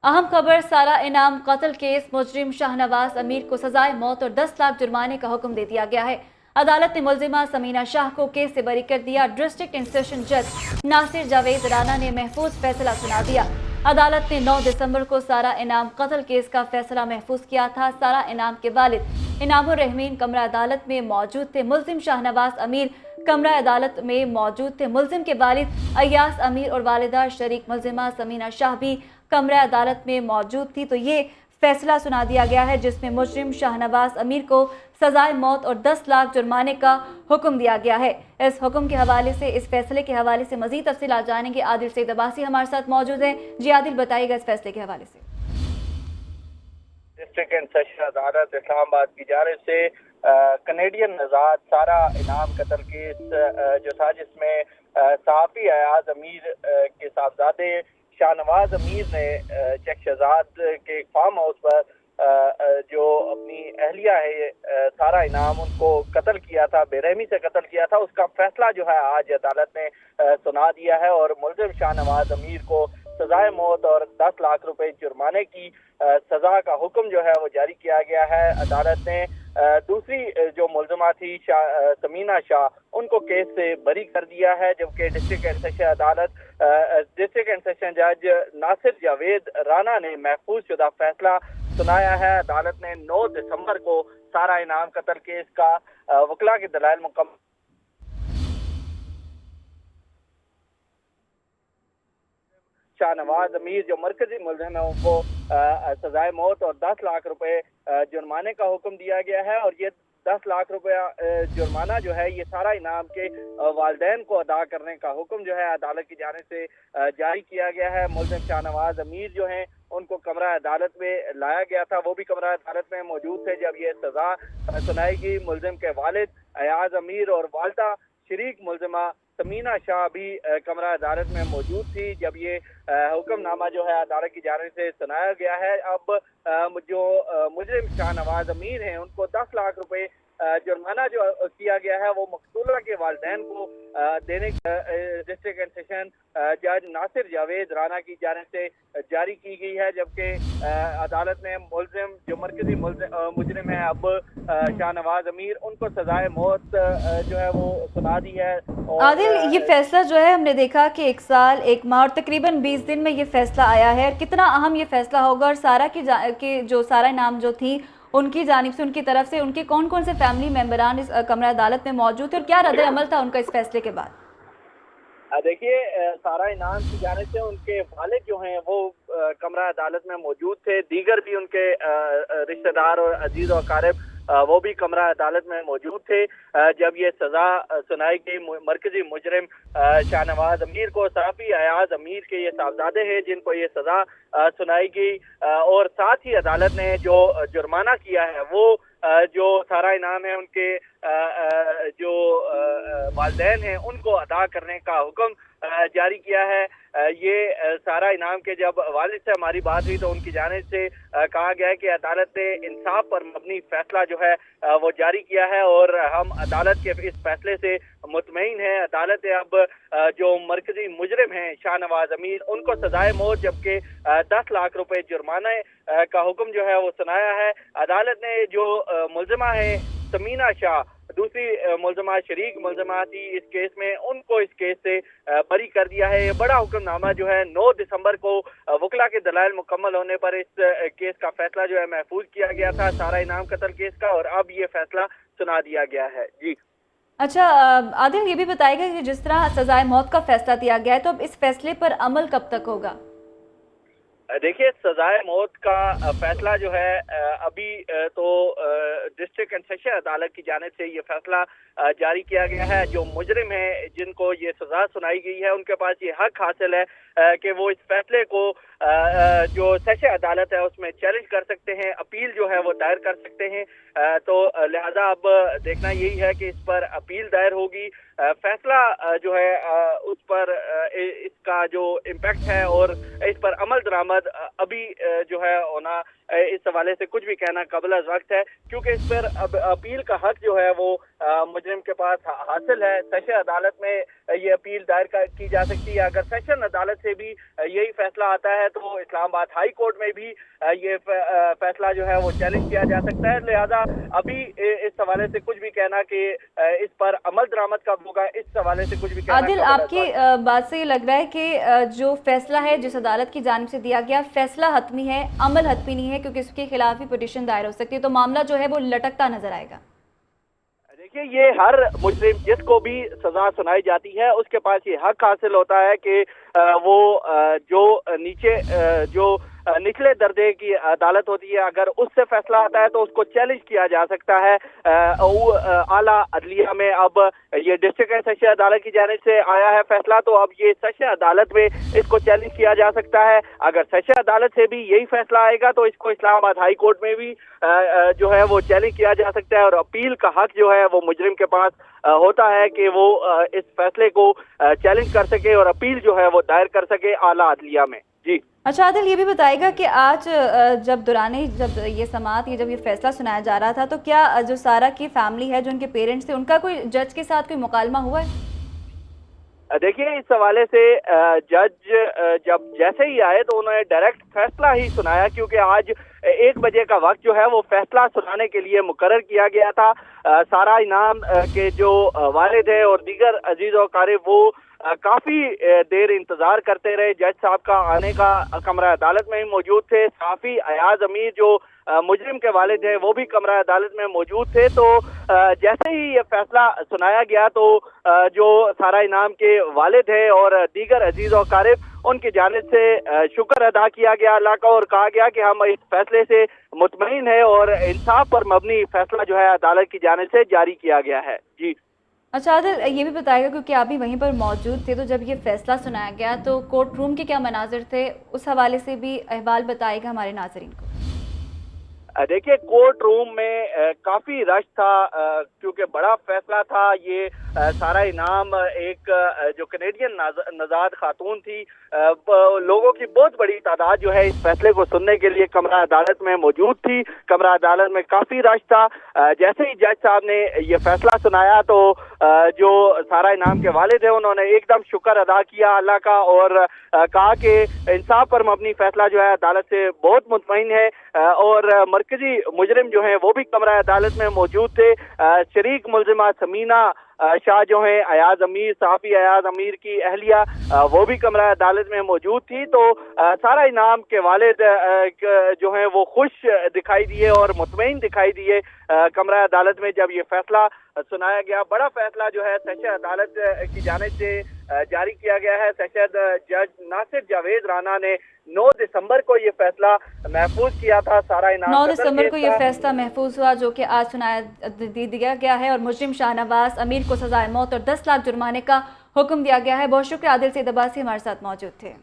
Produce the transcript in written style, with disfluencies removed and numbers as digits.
अहम खबर सारा इनाम कत्ल केस मुजरिम शाहनवाज अमीर को सजाए मौत और 10 लाख जुर्माने का हुक्म दे दिया गया है। अदालत ने मुलजिमा समीना शाह को केस से बरी कर दिया। डिस्ट्रिक्ट एंड सेशन जज नासिर जावेद राना ने महफूज फैसला सुना दिया। अदालत ने 9 दिसंबर को सारा इनाम कत्ल केस का फैसला महफूज किया था। सारा इनाम के वालिद इनामुर रहमीन कमरा अदालत में मौजूद थे। मुलजिम शाहनवाज अमीर कमरा अदालत में मौजूद थे। मुलजिम के वालिद अयास अमीर और वालिदा शरीक मुलजिमा समीना शाह भी कमरा अदालत में मौजूद थी। तो ये फैसला सुना दिया गया है जिसमें मुजरिम शाहनवाज अमीर को सजाए मौत और 10 लाख जुर्माने का हुक्म दिया गया है। इस हुक्म के हवाले से, इस फैसले के हवाले से मजीद तफसीलात जानेंगे। आदिल सईद अब्बासी हमारे साथ मौजूद हैं। जी आदिल, बताइएगा इस फैसले के हवाले से। डिस्ट्रिक्ट एंड सेशन अदालत इस्लामाबाद की जानिब से कनेडियन नजाद सारा इनाम कत्ल केस जो था, जिसमें सहाफ़ी अयाज अमीर के साहबजादे शाहनवाज अमीर ने चेक शहजाद के फार्म हाउस पर जो अपनी अहलिया है सारा इनाम, उनको कत्ल किया था, बेरहमी से कत्ल किया था, उसका फैसला जो है आज अदालत ने सुना दिया है और मुलजिम शाहनवाज अमीर को सजाए मौत और 10 लाख रुपए जुर्माने की सजा का हुक्म जो है वो जारी किया गया है। अदालत ने दूसरी जो मुलजमा थी समीना शाह, उनको केस से बरी कर दिया है, जबकि डिस्ट्रिक्ट एंड सेशन अदालत डिस्ट्रिक्ट एंड सेशन जज नासिर जावेद राना ने महफूज शुदा फैसला सुनाया है। अदालत ने 9 दिसंबर को सारा इनाम कत्ल केस का वकला के दलाइल मुकम्मल शाहनवाज अमीर जो मरकजी मुलजिम है उनको सजाए मौत और 10 लाख रुपए जुर्माने का हुक्म दिया गया है। और ये 10 लाख रुपया जुर्माना जो है ये सारा इनाम के वालिदैन को अदा करने का हुक्म जो है अदालत की जानिब से जारी किया गया है। मुलजिम शाहनवाज अमीर जो हैं उनको कमरा अदालत में लाया गया था, वो भी कमरा अदालत में मौजूद थे जब ये सजा सुनाई गई। मुलजिम के वालिद अयाज अमीर और वालदा शरीक मुलजिमा समीना शाह भी कमरा अदालत में मौजूद थी जब ये हुक्मनामा जो है अदालत की जानिब से सुनाया गया है। अब जो मुजरिम शाहनवाज अमीर हैं उनको 10 लाख रुपए जुर्माना जो किया गया है वो मकतूला के वालिदैन को देने डिस्ट्रिक्ट एंड सेशन जज नासिर जावेद राना की जानिब से जारी की गई है, जबकि अदालत ने मुलजिम जो मरकजी मुजरिम है अब शाहनवाज अमीर, उनको सजाए मौत जो है वो सुना दी है। आदिल, ये फैसला जो है हमने देखा कि 1 साल 1 माह और तकरीबन 20 दिन में ये फैसला आया है। कितना अहम ये फैसला होगा और सारा की जो सारा इनाम जो थी उनकी जानिब से, उनकी तरफ से, उनके कौन कौन से फैमिली मेंबरान इस कमरा अदालत में मौजूद थे और क्या रद्द अमल था उनका इस फैसले के बाद? देखिए, सारा इनाम की जानिब से उनके वालिद जो हैं वो कमरा अदालत में मौजूद थे, दीगर भी उनके रिश्तेदार और अजीज और अकारिब वो भी कमरा अदालत में मौजूद थे जब ये सजा सुनाई गई। मरकजी मुजरिम शाहनवाज अमीर को सहाफ़ी अयाज अमीर के ये साहबजादे हैं जिनको ये सजा सुनाई गई और साथ ही अदालत ने जो जुर्माना किया है वो जो सारा इनाम है उनके जो वालिदैन हैं उनको अदा करने का हुक्म जारी किया है। ये सारा इनाम के जब वालिद से हमारी बात हुई तो उनकी जानिब से कहा गया है कि अदालत ने इंसाफ पर मबनी फैसला जो है वो जारी किया है और हम अदालत के इस फैसले से मुतमईन हैं। अदालत ने अब जो मरकजी मुजरिम हैं शाहनवाज अमीर उनको सजाए मौत जबकि 10 लाख रुपए जुर्माने का हुक्म जो है वो सुनाया है। अदालत ने जो मुलजिमा है समीना शाह, दूसरी मुलजिमा शरीक मुलजिमा थी इस केस में, उनको इस केस से बरी कर दिया है। ये बड़ा हुक्मनामा जो है 9 दिसंबर को वकला के दलाइल मुकम्मल होने पर इस केस का फैसला जो है महफूज किया गया था सारा इनाम कत्ल केस का, और अब ये फैसला सुना दिया गया है। जी अच्छा आदिल, ये भी बताएगा कि जिस तरह सजाए मौत का फैसला दिया गया है तो अब इस फैसले पर अमल कब तक होगा? देखिए, सजाए मौत का फैसला जो है अभी तो डिस्ट्रिक्ट एंड सेशन अदालत की जानिब से ये फैसला जारी किया गया है। जो मुजरिम है जिनको ये सजा सुनाई गई है उनके पास ये हक हासिल है कि वो इस फैसले को जो सेशन अदालत है उसमें चैलेंज कर सकते हैं, अपील जो है वो दायर कर सकते हैं। तो लिहाजा अब देखना यही है कि इस पर अपील दायर होगी, फैसला जो है उस पर इसका जो इम्पैक्ट है और इस पर अमल दरामद अभी जो है होना, इस हवाले से कुछ भी कहना कबल वक्त है, क्योंकि इस पर अब अपील का हक जो है वो मुजरिम के पास हासिल है। सेशन अदालत में ये अपील दायर की जा सकती है। अगर सेशन अदालत से भी यही फैसला आता है तो इस्लामाबाद हाई कोर्ट में भी ये फैसला जो है वो चैलेंज किया जा सकता है। लिहाजा अभी इस हवाले से कुछ भी कहना कि इस पर अमल दरामद कब होगा, इस हवाले से कुछ भी कहना। आदिल, आपकी बात से ये लग रहा है कि जो फैसला है जिस अदालत की जानिब से दिया गया, फैसला हतमी है, अमल हतमी नहीं है, क्योंकि उसके खिलाफ ही पिटीशन दायर हो सकती है, तो मामला जो है वो लटकता नजर आएगा। देखिए, ये हर मुजरिम जिसको भी सजा सुनाई जाती है उसके पास ये हक हासिल होता है कि वो जो नीचे जो निचले दर्जे की अदालत होती है, अगर उससे फैसला आता है तो उसको चैलेंज किया जा सकता है। आला अदलिया में अब ये डिस्ट्रिक्ट सेशन अदालत की जानिब से आया है फैसला, तो अब ये सेशन अदालत में इसको चैलेंज किया जा सकता है। अगर सेशन अदालत से भी यही फैसला आएगा तो इसको इस्लामाबाद हाई कोर्ट में भी जो है वो चैलेंज किया जा सकता है, और अपील का हक जो है वो मुजरिम के पास होता है कि वो इस फैसले को चैलेंज कर सके और अपील जो है वो दायर कर सके आला अदलिया में। जी अच्छा आदिल, ये भी बताएगा कि आज जब ये समाअत जब ये फैसला सुनाया जा रहा था, तो क्या जो सारा की फैमिली है, जो उनके पेरेंट्स थे, उनका कोई जज के साथ कोई मुकालमा हुआ है? देखिए, इस हवाले से जज जब जैसे ही आए तो उन्होंने डायरेक्ट फैसला ही सुनाया, क्योंकि आज 1 बजे का वक्त जो है वो फैसला सुनाने के लिए मुकर्रर किया गया था। सारा इनाम के जो वालिद है और दीगर अजीज और क़ारिब वो काफी देर इंतजार करते रहे जज साहब का आने का। कमरा अदालत में ही मौजूद थे। साफी अयाज अमीर जो मुजरिम के वालिद हैं वो भी कमरा अदालत में मौजूद थे। तो जैसे ही ये फैसला सुनाया गया तो जो सारा इनाम के वालिद हैं और दीगर अजीज और क़ारिब उनकी जानिब से शुक्र अदा किया गया अल्लाह का, और कहा गया कि हम इस फैसले से मुतमईन है और इंसाफ पर मबनी फैसला जो है अदालत की जानिब से जारी किया गया है। जी अच्छा आदिल, ये भी बताएगा, क्योंकि आप भी वहीं पर मौजूद थे, तो जब ये फैसला सुनाया गया तो कोर्ट रूम के क्या मनाजिर थे, उस हवाले से भी अहवाल बताएगा हमारे नाज़रीन को। देखिए, कोर्ट रूम में काफी रश था, क्योंकि बड़ा फैसला था। ये सारा इनाम एक जो कनेडियन नजाद खातून थी, लोगों की बहुत बड़ी तादाद जो है इस फैसले को सुनने के लिए कमरा अदालत में मौजूद थी। कमरा अदालत में काफी रश था। जैसे ही जज साहब ने ये फैसला सुनाया तो जो सारा इनाम के वालिद है उन्होंने एकदम शुक्र अदा किया अल्लाह का, और कहा कि इंसाफ पर मबनी फैसला जो है अदालत से बहुत मुतमईन है। और मरकजी मुजरिम जो है वो भी कमरा अदालत में मौजूद थे। शरीक मुलजिमा समीना शाह जो है अयाज अमीर, साफी अयाज अमीर की अहलिया, वो भी कमरा अदालत में मौजूद थी। तो सारा इनाम के वालिद जो हैं वो खुश दिखाई दिए और मुतमईन दिखाई दिए कमरा अदालत में जब ये फैसला सुनाया गया। बड़ा फैसला जो है सेशन अदालत की जानिब से जारी किया गया है। सेशन जज नासिर जावेद राना ने 9 दिसंबर को ये फैसला महफूज किया था। सारा इनाम 9 दिसंबर को ये फैसला महफूज हुआ, जो कि आज सुनाया दिया गया है, और मुजरिम शाहनवाज अमीर को सजाए मौत और 10 लाख जुर्माने का हुक्म दिया गया है। बहुत शुक्रिया आदिल सईद अब्बासी हमारे साथ मौजूद थे।